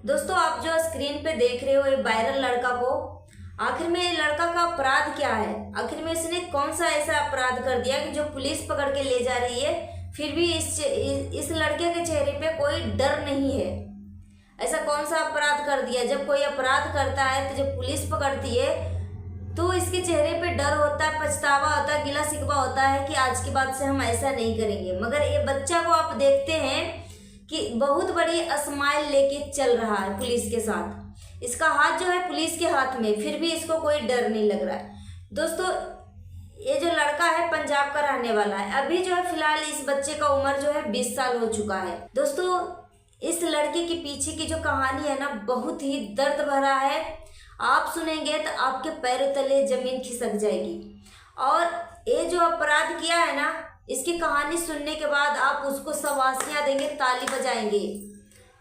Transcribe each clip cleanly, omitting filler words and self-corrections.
दोस्तों, आप जो स्क्रीन पे देख रहे हो ये वायरल लड़का को, आखिर में ये लड़का का अपराध क्या है? आखिर में इसने कौन सा ऐसा अपराध कर दिया कि जो पुलिस पकड़ के ले जा रही है, फिर भी इस लड़के के चेहरे पे कोई डर नहीं है। ऐसा कौन सा अपराध कर दिया? जब कोई अपराध करता है तो जब पुलिस पकड़ती है तो इसके चेहरे पे डर होता है, पछतावा होता है, गिला शिकवा होता है कि आज के बाद से हम ऐसा नहीं करेंगे। मगर ये बच्चा को आप देखते हैं कि बहुत बड़ी स्माइल लेके चल रहा है पुलिस के साथ। इसका हाथ जो है पुलिस के हाथ में, फिर भी इसको कोई डर नहीं लग रहा है। दोस्तों, ये जो लड़का है पंजाब का रहने वाला है। अभी जो है फिलहाल इस बच्चे का उम्र जो है 20 साल हो चुका है। दोस्तों, इस लड़के के पीछे की जो कहानी है ना, बहुत ही दर्द भरा है। आप सुनेंगे तो आपके पैरों तले जमीन खिसक जाएगी। और ये जो अपराध किया है ना, इसकी कहानी सुनने के बाद आप उसको शाबाशियां देंगे, ताली बजाएंगे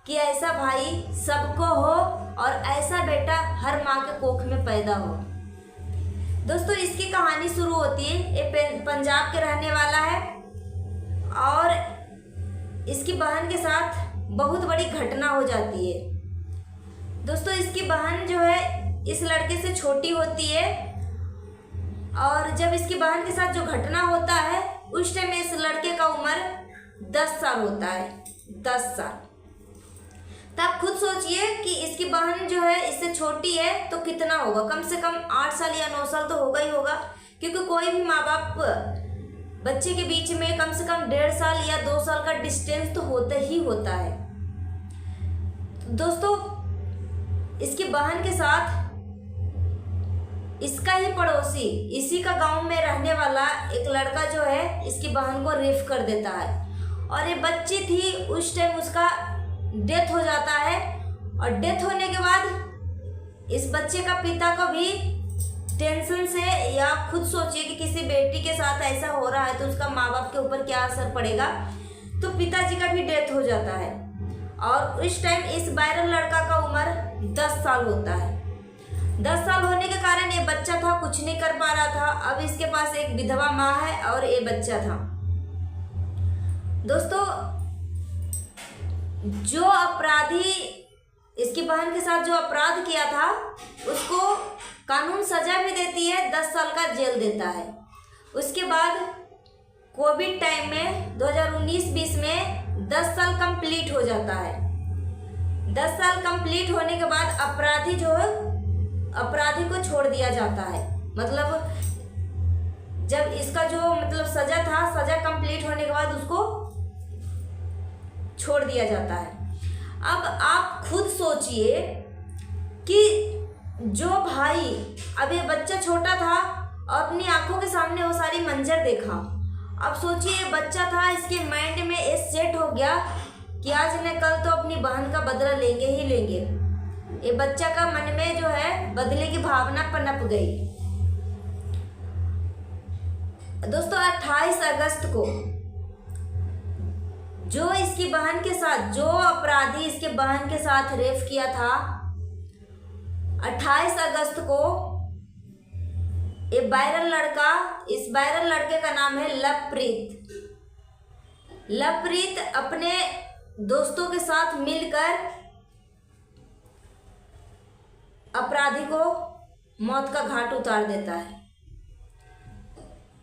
कि ऐसा भाई सबको हो और ऐसा बेटा हर माँ के कोख में पैदा हो। दोस्तों, इसकी कहानी शुरू होती है, ये पंजाब के रहने वाला है और इसकी बहन के साथ बहुत बड़ी घटना हो जाती है। दोस्तों, इसकी बहन जो है इस लड़के से छोटी होती है और जब इसकी बहन के साथ जो घटना होता है उस टाइम इस लड़के का उम्र 10 साल होता है। 10 साल। तो आप खुद सोचिए कि इसकी बहन जो है इससे छोटी है तो कितना होगा, कम से कम 8 साल या 9 साल तो होगा ही होगा। क्योंकि कोई भी माँ बाप बच्चे के बीच में कम से कम 1.5 साल या 2 साल का डिस्टेंस तो होता ही होता है। दोस्तों, इसकी बहन के साथ इसका ही पड़ोसी, इसी का गांव में रहने वाला एक लड़का जो है इसकी बहन को रेप कर देता है। और ये बच्ची थी, उस टाइम उसका डेथ हो जाता है। और डेथ होने के बाद इस बच्चे का पिता को भी टेंशन से, या खुद सोचिए कि किसी बेटी के साथ ऐसा हो रहा है तो उसका माँ बाप के ऊपर क्या असर पड़ेगा। तो पिताजी का भी डेथ हो जाता है। और उस टाइम इस वायरल लड़का का उम्र 10 साल होता है। 10 साल होने के कारण ये बच्चा था, कुछ नहीं कर पा रहा था। अब इसके पास एक विधवा माँ है और ये बच्चा था। दोस्तों, जो अपराधी इसकी बहन के साथ जो अपराध किया था उसको कानून सजा भी देती है, 10 साल का जेल देता है। उसके बाद कोविड टाइम में 2019-20 में 10 साल कंप्लीट हो जाता है। 10 साल कंप्लीट होने के बाद अपराधी को छोड़ दिया जाता है। मतलब जब इसका जो सजा था, सजा कंप्लीट होने के बाद उसको छोड़ दिया जाता है। अब आप खुद सोचिए कि जो भाई, अब ये बच्चा छोटा था और अपनी आंखों के सामने वो सारी मंजर देखा। अब सोचिए, बच्चा था, इसके माइंड में ये सेट हो गया कि आज न कल तो अपनी बहन का बदला लेंगे ही लेंगे। ये बच्चा का मन में जो है बदले की भावना पनप गई। दोस्तों, 28 अगस्त को जो इसकी बहन के साथ, जो अपराधी इसके बहन के साथ रेप किया था, 28 अगस्त को ये वायरल लड़का, इस वायरल लड़के का नाम है लवप्रीत। लवप्रीत अपने दोस्तों के साथ मिलकर अपराधी को मौत का घाट उतार देता है।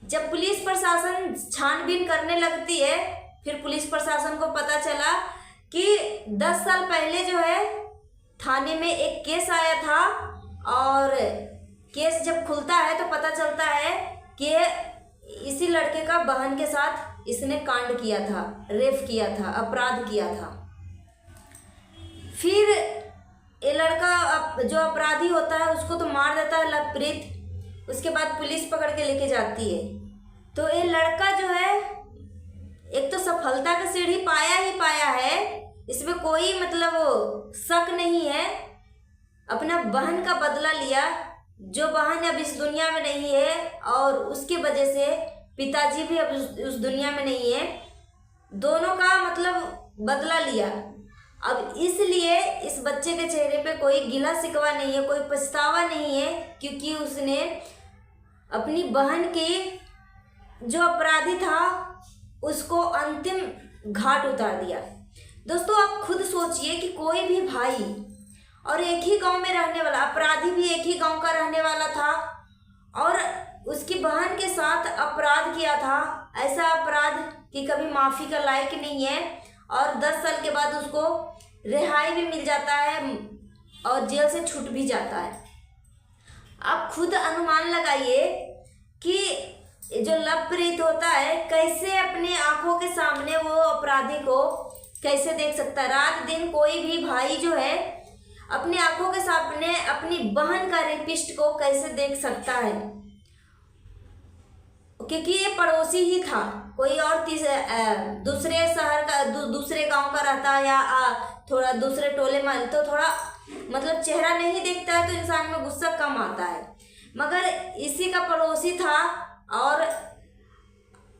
जब पुलिस प्रशासन छानबीन करने लगती है, फिर पुलिस प्रशासन को पता चला कि 10 साल पहले जो है थाने में एक केस आया था। और केस जब खुलता है तो पता चलता है कि इसी लड़के का बहन के साथ इसने कांड किया था, रेप किया था, अपराध किया था। फिर ये लड़का जो अपराधी होता है उसको तो मार देता है लवप्रीत। उसके बाद पुलिस पकड़ के लेके जाती है। तो ये लड़का जो है एक तो सफलता की सीढ़ी पाया ही पाया है, इसमें कोई शक नहीं है। अपना बहन का बदला लिया, जो बहन अब इस दुनिया में नहीं है और उसकी वजह से पिताजी भी अब उस दुनिया में नहीं है। दोनों का बदला लिया। अब इसलिए इस बच्चे के चेहरे पे कोई गिला शिकवा नहीं है, कोई पछतावा नहीं है, क्योंकि उसने अपनी बहन की जो अपराधी था उसको अंतिम घाट उतार दिया। दोस्तों आप खुद सोचिए कि कोई भी भाई और एक ही गांव में रहने वाला, अपराधी भी एक ही गांव का रहने वाला था और उसकी बहन के साथ अपराध किया था, ऐसा अपराध कि कभी माफ़ी का लायक नहीं है, और 10 साल के बाद उसको रिहाई भी मिल जाता है और जेल से छूट भी जाता है। आप खुद अनुमान लगाइए कि जो लवप्रीत होता है कैसे अपनी आंखों के सामने वो अपराधी को कैसे देख सकता है। रात दिन कोई भी भाई जो है अपनी आंखों के सामने अपनी बहन का रेपिस्ट को कैसे देख सकता है, क्योंकि ये पड़ोसी ही था, कोई और दूसरे शहर का दूसरे गांव का रहता या थोड़ा दूसरे टोले में, तो थोड़ा मतलब चेहरा नहीं देखता है तो इंसान में गुस्सा कम आता है, मगर इसी का पड़ोसी था। और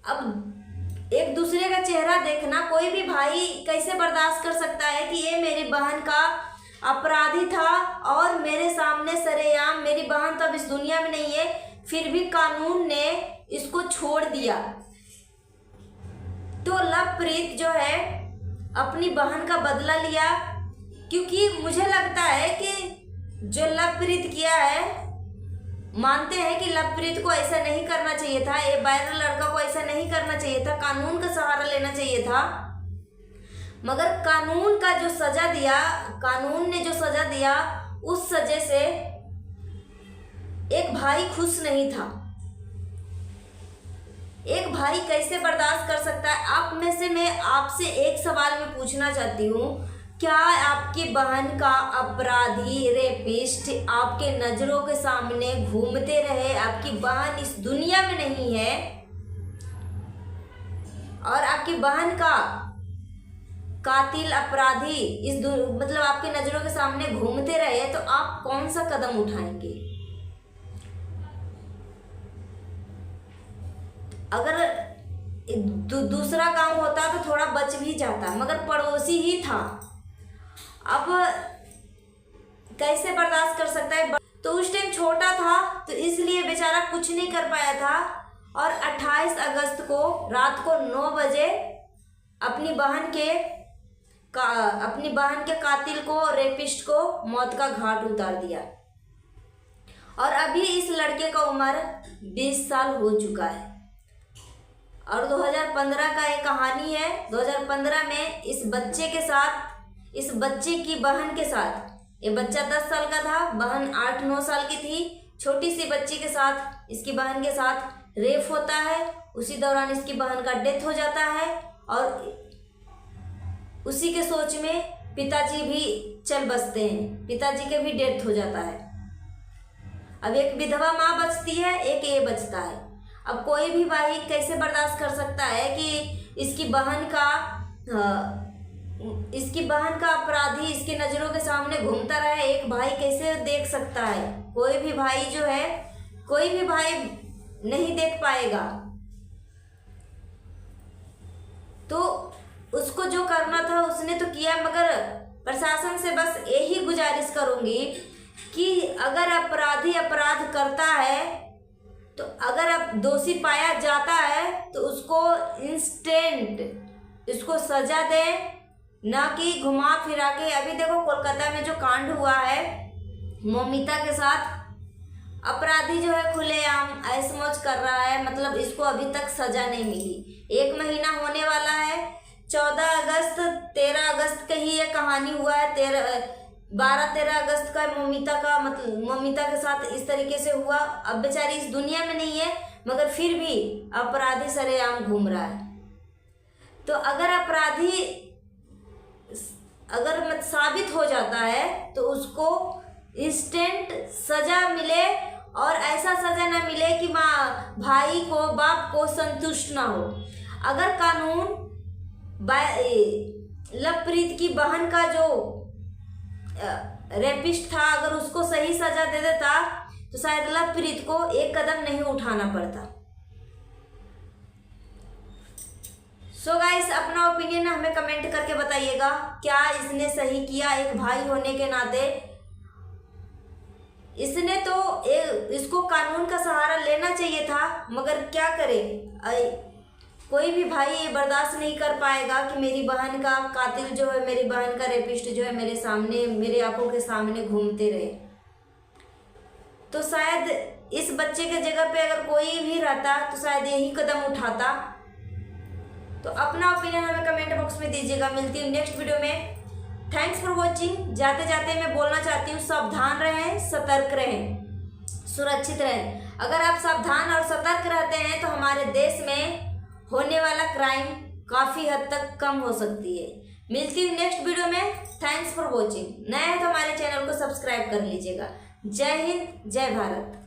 अब एक दूसरे का चेहरा देखना कोई भी भाई कैसे बर्दाश्त कर सकता है कि ये मेरी बहन का अपराधी था और मेरे सामने सरेआम, मेरी बहन तो अब इस दुनिया में नहीं है, फिर भी कानून ने इसको छोड़ दिया। तो लवप्रीत जो है अपनी बहन का बदला लिया, क्योंकि मुझे लगता है कि जो लवप्रीत किया है, मानते हैं कि लवप्रीत को ऐसा नहीं करना चाहिए था, ये वायरल लड़का को ऐसा नहीं करना चाहिए था, कानून का सहारा लेना चाहिए था, मगर कानून का जो सजा दिया, कानून ने जो सजा दिया उस सजे से एक भाई खुश नहीं था। एक भाई कैसे बर्दाश्त कर सकता है। आप में से मैं आपसे एक सवाल में पूछना चाहती हूँ, क्या आपकी बहन का अपराधी रेपिस्ट आपके नज़रों के सामने घूमते रहे, आपकी बहन इस दुनिया में नहीं है और आपकी बहन का कातिल अपराधी मतलब आपके नज़रों के सामने घूमते रहे, तो आप कौन सा कदम उठाएंगे? अगर दूसरा गांव होता तो थोड़ा बच भी जाता, मगर पड़ोसी ही था, अब कैसे बर्दाश्त कर सकता है। तो उस टाइम छोटा था तो इसलिए बेचारा कुछ नहीं कर पाया था, और 28 अगस्त को रात को 9 बजे अपनी बहन के कातिल को, रेपिस्ट को मौत का घाट उतार दिया। और अभी इस लड़के का उम्र 20 साल हो चुका है। और 2015 का एक कहानी है। 2015 में इस बच्चे की बहन के साथ, ये बच्चा 10 साल का था, बहन 8-9 साल की थी, छोटी सी बच्ची के साथ, इसकी बहन के साथ रेप होता है। उसी दौरान इसकी बहन का डेथ हो जाता है और उसी के सोच में पिताजी भी चल बसते हैं, पिताजी के भी डेथ हो जाता है। अब एक विधवा माँ बचती है, एक ये बचता है। अब कोई भी भाई कैसे बर्दाश्त कर सकता है कि इसकी बहन का अपराधी इसकी नज़रों के सामने घूमता रहे। एक भाई कैसे देख सकता है? कोई भी भाई जो है, कोई भी भाई नहीं देख पाएगा। तो उसको जो करना था उसने तो किया, मगर प्रशासन से बस यही गुजारिश करूँगी कि अगर अपराधी अपराध करता है तो अगर अब दोषी पाया जाता है तो उसको इंस्टेंट उसको सजा दे, ना कि घुमा फिरा के। अभी देखो कोलकाता में जो कांड हुआ है मौमिता के साथ, अपराधी जो है खुलेआम ऐश मौज कर रहा है, मतलब इसको अभी तक सजा नहीं मिली। 1 महीना होने वाला है, 14 अगस्त 13 अगस्त का ही ये कहानी हुआ है। 12-13 अगस्त का मौमिता का, मतलब मौमिता के साथ इस तरीके से हुआ। अब बेचारी इस दुनिया में नहीं है, मगर फिर भी अपराधी सरेआम घूम रहा है। तो अगर अपराधी साबित हो जाता है तो उसको इंस्टेंट सजा मिले, और ऐसा सजा ना मिले कि माँ भाई को, बाप को संतुष्ट ना हो। अगर कानून लवप्रीत की बहन का जो रेपिस्ट था, अगर उसको सही सजा दे देता तो शायद लवप्रीत को एक कदम नहीं उठाना पड़ता। सो गाइस, अपना ओपिनियन हमें कमेंट करके बताइएगा, क्या इसने सही किया? एक भाई होने के नाते इसने तो इसको कानून का सहारा लेना चाहिए था, मगर क्या करे, कोई भी भाई ये बर्दाश्त नहीं कर पाएगा कि मेरी बहन का कातिल जो है, मेरी बहन का रेपिस्ट जो है मेरे सामने, मेरे आंखों के सामने घूमते रहे। तो शायद इस बच्चे के जगह पे अगर कोई भी रहता तो शायद यही कदम उठाता। तो अपना ओपिनियन हमें कमेंट बॉक्स में दीजिएगा। मिलती हूँ नेक्स्ट वीडियो में। Thanks for watching. जाते जाते मैं बोलना चाहती हूँ, सावधान रहें, सतर्क रहें, सुरक्षित रहें। अगर आप सावधान और सतर्क रहते हैं तो हमारे देश में होने वाला क्राइम काफ़ी हद तक कम हो सकती है। मिलती हूँ नेक्स्ट वीडियो में। Thanks for watching. नया है तो हमारे चैनल को सब्सक्राइब कर लीजिएगा। जय हिंद, जय भारत।